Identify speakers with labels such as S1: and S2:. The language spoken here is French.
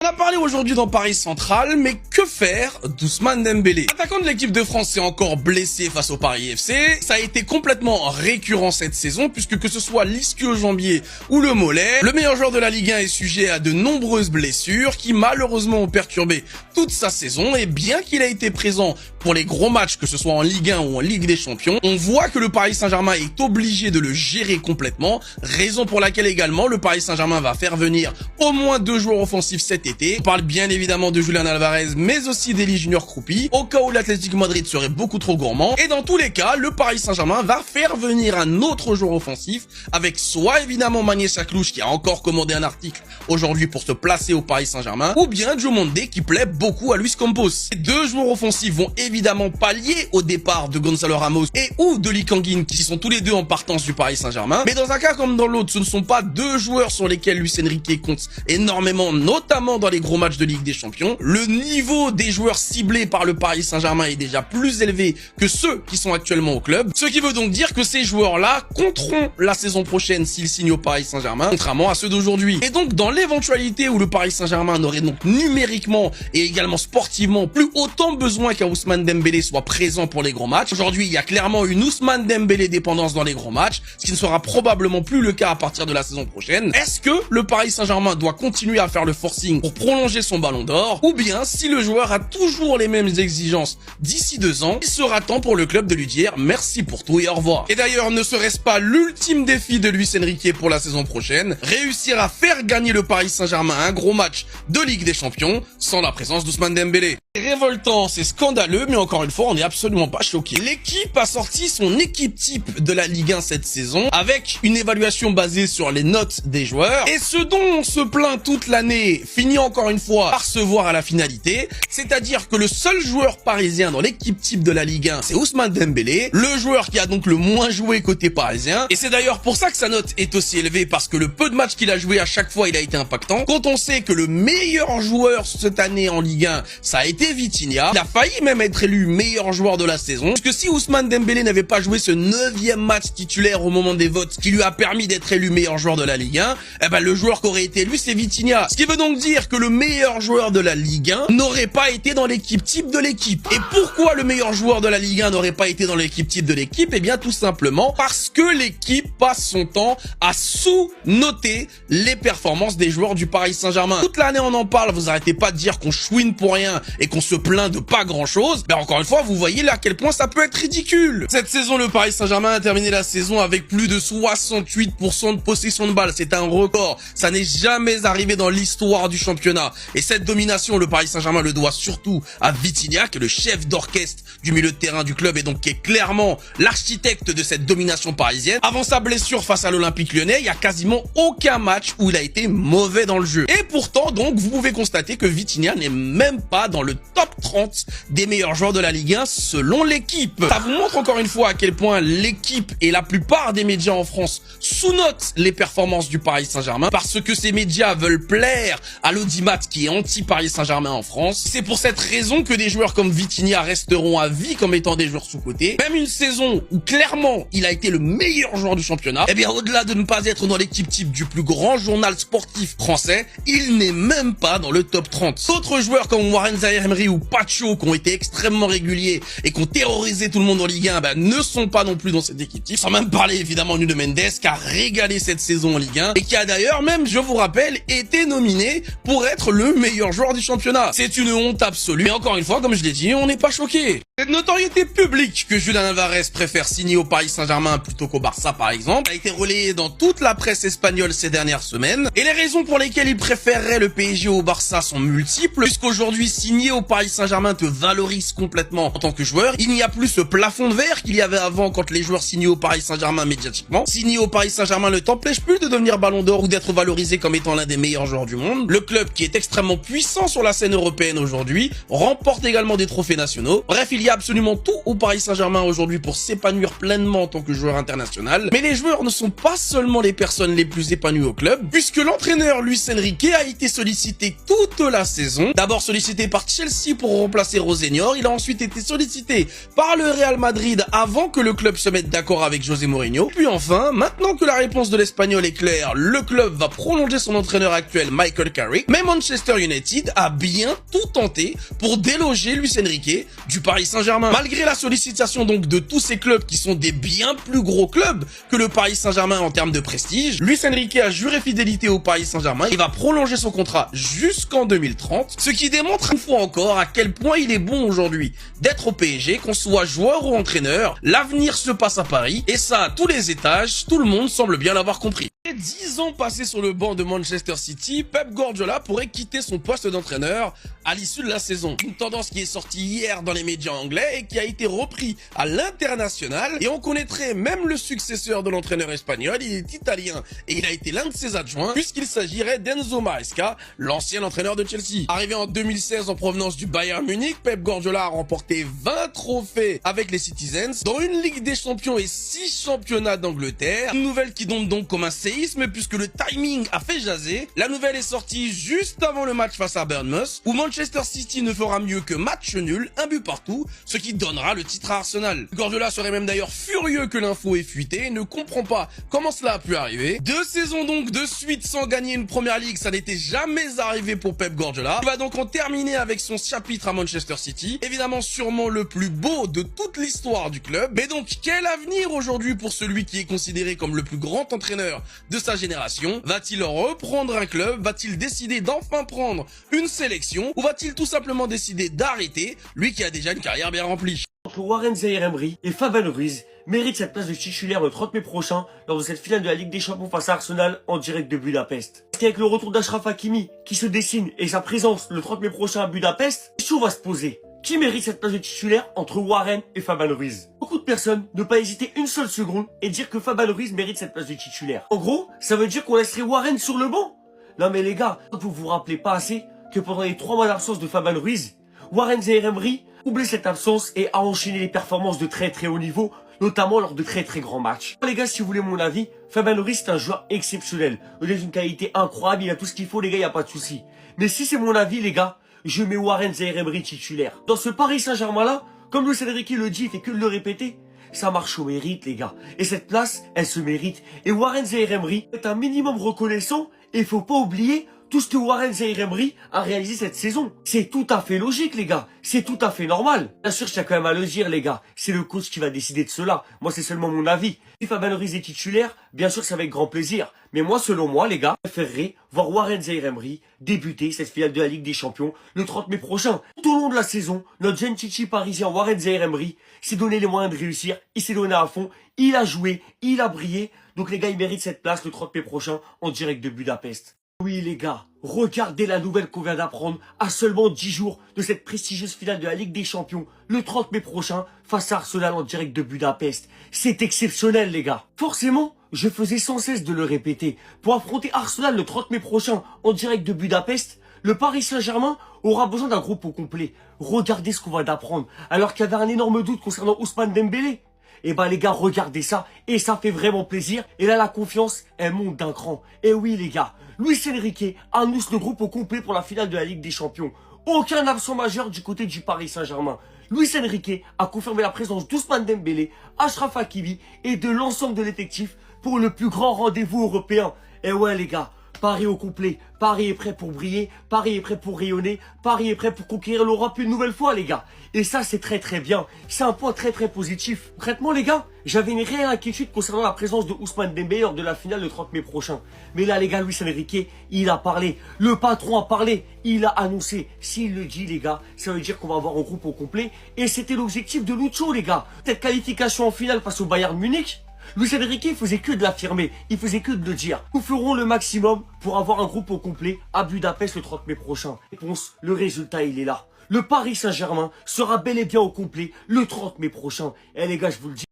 S1: a parlé aujourd'hui dans Paris Central, mais que faire d'Ousmane Dembélé? L'attaquant de l'équipe de France est encore blessé face au Paris FC. Ça a été complètement récurrent cette saison, puisque que ce soit l'ischio-jambier ou le mollet, le meilleur joueur de la Ligue 1 est sujet à de nombreuses blessures qui malheureusement ont perturbé toute sa saison. Et bien qu'il a été présent pour les gros matchs, que ce soit en Ligue 1 ou en Ligue des Champions, on voit que le Paris Saint-Germain est obligé de le gérer complètement, raison pour laquelle également le Paris Saint-Germain va faire venir au moins 2 joueurs offensifs cet été. On parle bien évidemment de Julián Álvarez, mais aussi d'Elie Junior Kroupi, au cas où l'Atlético Madrid serait beaucoup trop gourmand. Et dans tous les cas, le Paris Saint-Germain va faire venir un autre joueur offensif, avec soit évidemment Magnès Chaklouche, qui a encore commandé un article aujourd'hui pour se placer au Paris Saint-Germain, ou bien Diomandé, qui plaît beaucoup à Luis Campos. Ces 2 joueurs offensifs vont évidemment pallier au départ de Gonzalo Ramos et ou de Lee Kang-in, qui sont tous les deux en partance du Paris Saint-Germain. Mais dans un cas comme dans l'autre, ce ne sont pas 2 joueurs sur lesquels Luis Enrique compte énormément, notamment dans les gros matchs de Ligue des Champions. Le niveau des joueurs ciblés par le Paris Saint-Germain est déjà plus élevé que ceux qui sont actuellement au club. Ce qui veut donc dire que ces joueurs-là compteront la saison prochaine s'ils signent au Paris Saint-Germain, contrairement à ceux d'aujourd'hui. Et donc, dans l'éventualité où le Paris Saint-Germain n'aurait donc numériquement et également sportivement plus autant besoin qu'un Ousmane Dembélé soit présent pour les gros matchs, aujourd'hui, il y a clairement une Ousmane Dembélé dépendance dans les gros matchs, ce qui ne sera probablement plus le cas à partir de la saison prochaine. Est-ce que le Paris Saint-Germain doit continuer à faire le forcing pour prolonger son ballon d'or, ou bien si le joueur a toujours les mêmes exigences d'ici 2 ans, il sera temps pour le club de lui dire merci pour tout et au revoir. Et d'ailleurs, ne serait-ce pas l'ultime défi de Luis Enrique pour la saison prochaine, réussir à faire gagner le Paris Saint-Germain un gros match de Ligue des Champions sans la présence d'Ousmane Dembélé? C'est révoltant, c'est scandaleux, mais encore une fois, on n'est absolument pas choqué. L'équipe a sorti son équipe type de la Ligue 1 cette saison, avec une évaluation basée sur les notes des joueurs, et ce dont on se plaint toute l'année finit encore une fois par se voir à la finalité, c'est-à-dire que le seul joueur parisien dans l'équipe type de la Ligue 1, c'est Ousmane Dembélé, le joueur qui a donc le moins joué côté parisien, et c'est d'ailleurs pour ça que sa note est aussi élevée, parce que le peu de matchs qu'il a joué à chaque fois, il a été impactant. Quand on sait que le meilleur joueur cette année en Ligue 1, ça a été Vitinha, il a failli même être élu meilleur joueur de la saison, puisque si Ousmane Dembélé n'avait pas joué ce 9e match titulaire au moment des votes, qui lui a permis d'être élu meilleur joueur de la Ligue 1, eh ben le joueur qui aurait été élu, c'est Vitinha. Ce qui veut donc dire que le meilleur joueur de la Ligue 1 n'aurait pas été dans l'équipe type de l'équipe. Et pourquoi le meilleur joueur de la Ligue 1 n'aurait pas été dans l'équipe type de l'équipe? Eh bien tout simplement parce que l'équipe passe son temps à sous-noter les performances des joueurs du Paris Saint-Germain. Toute l'année on en parle, vous arrêtez pas de dire qu'on chouine pour rien et qu'on se plaint de pas grand chose. Ben encore une fois, vous voyez là à quel point ça peut être ridicule. Cette saison, le Paris Saint-Germain a terminé la saison avec plus de 68% de possession de balle. C'est un record. Ça n'est jamais arrivé dans l'histoire du championnat. Et cette domination, le Paris Saint-Germain le doit surtout à Vitinha, qui est le chef d'orchestre du milieu de terrain du club et donc qui est clairement l'architecte de cette domination parisienne. Avant sa blessure face à l'Olympique Lyonnais, il y a quasiment aucun match où il a été mauvais dans le jeu. Et pourtant, donc, vous pouvez constater que Vitinha n'est même pas dans le top 30 des meilleurs joueurs de la Ligue 1 selon l'équipe. Ça vous montre encore une fois à quel point l'équipe et la plupart des médias en France sous-notent les performances du Paris Saint-Germain, parce que ces médias veulent plaire à l'audimat qui est anti-Paris Saint-Germain en France. C'est pour cette raison que des joueurs comme Vitinha resteront à vie comme étant des joueurs sous-cotés. Même une saison où clairement il a été le meilleur joueur du championnat, eh bien au-delà de ne pas être dans l'équipe type du plus grand journal sportif français, il n'est même pas dans le top 30. D'autres joueurs comme Warren Zaïre-Emery ou Pacho, qui ont été extrêmement réguliers et qui ont terrorisé tout le monde en Ligue 1, ne sont pas non plus dans cette équipe type. Sans même parler évidemment de Nuno Mendes, qui a régalé cette saison en Ligue 1 et qui a d'ailleurs même, je vous rappelle, été nominé pour être le meilleur joueur du championnat. C'est une honte absolue. Mais encore une fois, comme je l'ai dit, on n'est pas choqué. Cette notoriété publique que Julián Álvarez préfère signer au Paris Saint-Germain plutôt qu'au Barça par exemple a été relayée dans toute la presse espagnole ces dernières semaines, et les raisons pour lesquelles il préférerait le PSG au Barça sont multiples, puisqu'aujourd'hui signer au Paris Saint-Germain te valorise complètement en tant que joueur. Il n'y a plus ce plafond de verre qu'il y avait avant quand les joueurs signaient au Paris Saint-Germain médiatiquement. Signer au Paris Saint-Germain ne t'empêche plus de devenir ballon d'or ou d'être valorisé comme étant l'un des meilleurs joueurs du monde. Le club, qui est extrêmement puissant sur la scène européenne aujourd'hui, remporte également des trophées nationaux. Bref, il y y a absolument tout au Paris Saint-Germain aujourd'hui pour s'épanouir pleinement en tant que joueur international. Mais les joueurs ne sont pas seulement les personnes les plus épanouies au club, puisque l'entraîneur Luis Enrique a été sollicité toute la saison. D'abord sollicité par Chelsea pour remplacer Rosenior, il a ensuite été sollicité par le Real Madrid avant que le club se mette d'accord avec José Mourinho. Puis enfin, maintenant que la réponse de l'Espagnol est claire, le club va prolonger son entraîneur actuel Michael Carrick, mais Manchester United a bien tout tenté pour déloger Luis Enrique du Paris Saint-Germain. Malgré la sollicitation donc de tous ces clubs qui sont des bien plus gros clubs que le Paris Saint-Germain en termes de prestige, Luis Enrique a juré fidélité au Paris Saint-Germain et va prolonger son contrat jusqu'en 2030, ce qui démontre une fois encore à quel point il est bon aujourd'hui d'être au PSG, qu'on soit joueur ou entraîneur, l'avenir se passe à Paris, et ça à tous les étages, tout le monde semble bien l'avoir compris. 10 ans passés sur le banc de Manchester City, Pep Guardiola pourrait quitter son poste d'entraîneur à l'issue de la saison. Une tendance qui est sortie hier dans les médias anglais et qui a été reprise à l'international. Et on connaîtrait même le successeur de l'entraîneur espagnol, il est italien et il a été l'un de ses adjoints puisqu'il s'agirait d'Enzo Maresca, l'ancien entraîneur de Chelsea. Arrivé en 2016 en provenance du Bayern Munich, Pep Guardiola a remporté 20 trophées avec les Citizens, dont une Ligue des Champions et 6 championnats d'Angleterre. Une nouvelle qui tombe donc comme un séisme puisque le timing a fait jaser. La nouvelle est sortie juste avant le match face à Bournemouth où Manchester City ne fera mieux que match nul, un but partout, ce qui donnera le titre à Arsenal. Guardiola serait même d'ailleurs furieux que l'info ait fuité et ne comprend pas comment cela a pu arriver. 2 saisons donc de suite sans gagner une première ligue, ça n'était jamais arrivé pour Pep Guardiola. Il va donc en terminer avec son chapitre à Manchester City, évidemment sûrement le plus beau de toute l'histoire du club. Mais donc quel avenir aujourd'hui pour celui qui est considéré comme le plus grand entraîneur de sa génération? Va-t-il reprendre un club? Va-t-il décider d'enfin prendre une sélection? Ou va-t-il tout simplement décider d'arrêter, lui qui a déjà une carrière bien remplie?
S2: Entre Warren Zaïre-Emery et Fabien Ruiz méritent cette place de titulaire le 30 mai prochain lors de cette finale de la Ligue des Champions face à Arsenal en direct de Budapest. Parce qu'avec le retour d'Achraf Hakimi qui se dessine et sa présence le 30 mai prochain à Budapest, la question va se poser. Qui mérite cette place de titulaire entre Warren et Fabien Ruiz? Beaucoup de personnes ne pas hésiter une seule seconde et dire que Fabien Ruiz mérite cette place de titulaire. En gros, ça veut dire qu'on laisserait Warren sur le banc. Non mais les gars, vous vous rappelez pas assez que pendant les 3 mois d'absence de Fabien Ruiz, Warren Zaïre-Emery oublié cette absence et a enchaîné les performances de très très haut niveau, notamment lors de très très grands matchs. Les gars, si vous voulez mon avis, Fabien Ruiz c'est un joueur exceptionnel. Il a une qualité incroyable, il a tout ce qu'il faut les gars, il n'y a pas de souci. Mais si c'est mon avis les gars, je mets Warren Zaïre-Emery titulaire. Dans ce Paris Saint-Germain là, comme Luis Enrique le dit, il fait que de le répéter, ça marche au mérite les gars. Et cette place, elle se mérite. Et Warren Zaïre-Emery est un minimum reconnaissant et il faut pas oublier tout ce que Warren Zaïre-Emery a réalisé cette saison. C'est tout à fait logique les gars, c'est tout à fait normal. Bien sûr, je tiens quand même à le dire les gars, c'est le coach qui va décider de cela. Moi c'est seulement mon avis. Si Fabien Ruiz est titulaire, bien sûr c'est avec grand plaisir. Mais moi selon moi les gars, je préférerais voir Warren Zaïre-Emery débuter cette finale de la Ligue des Champions le 30 mai prochain. Tout au long de la saison, notre jeune chichi parisien Warren Zaïre-Emery s'est donné les moyens de réussir, il s'est donné à fond, il a joué, il a brillé. Donc les gars, il mérite cette place le 30 mai prochain en direct de Budapest. Oui les gars, regardez la nouvelle qu'on vient d'apprendre à seulement 10 jours de cette prestigieuse finale de la Ligue des Champions le 30 mai prochain face à Arsenal en direct de Budapest. C'est exceptionnel les gars. Forcément, je faisais sans cesse de le répéter. Pour affronter Arsenal le 30 mai prochain en direct de Budapest, le Paris Saint-Germain aura besoin d'un groupe au complet. Regardez ce qu'on va d'apprendre alors qu'il y avait un énorme doute concernant Ousmane Dembélé. Et bah les gars, regardez ça, et ça fait vraiment plaisir, et là la confiance, elle monte d'un cran. Et oui les gars, Luis Enrique annonce le groupe au complet pour la finale de la Ligue des Champions. Aucun absent majeur du côté du Paris Saint-Germain. Luis Enrique a confirmé la présence d'Ousmane Dembélé, Achraf Hakimi et de l'ensemble de l'effectif pour le plus grand rendez-vous européen. Et ouais les gars, Paris au complet, Paris est prêt pour briller, Paris est prêt pour rayonner, Paris est prêt pour conquérir l'Europe une nouvelle fois les gars. Et ça c'est très très bien, c'est un point très très positif. Concrètement les gars, j'avais une réelle inquiétude concernant la présence de Ousmane Dembélé lors de la finale le 30 mai prochain. Mais là les gars, Luis Enrique, il a parlé, le patron a parlé, il a annoncé. S'il le dit les gars, ça veut dire qu'on va avoir un groupe au complet. Et c'était l'objectif de Lucho les gars. Cette qualification en finale face au Bayern Munich, Luis Enrique faisait que de l'affirmer, il faisait que de le dire. Nous ferons le maximum pour avoir un groupe au complet à Budapest le 30 mai prochain. Réponse, le résultat il est là. Le Paris Saint-Germain sera bel et bien au complet le 30 mai prochain. Et les gars, je vous le dis.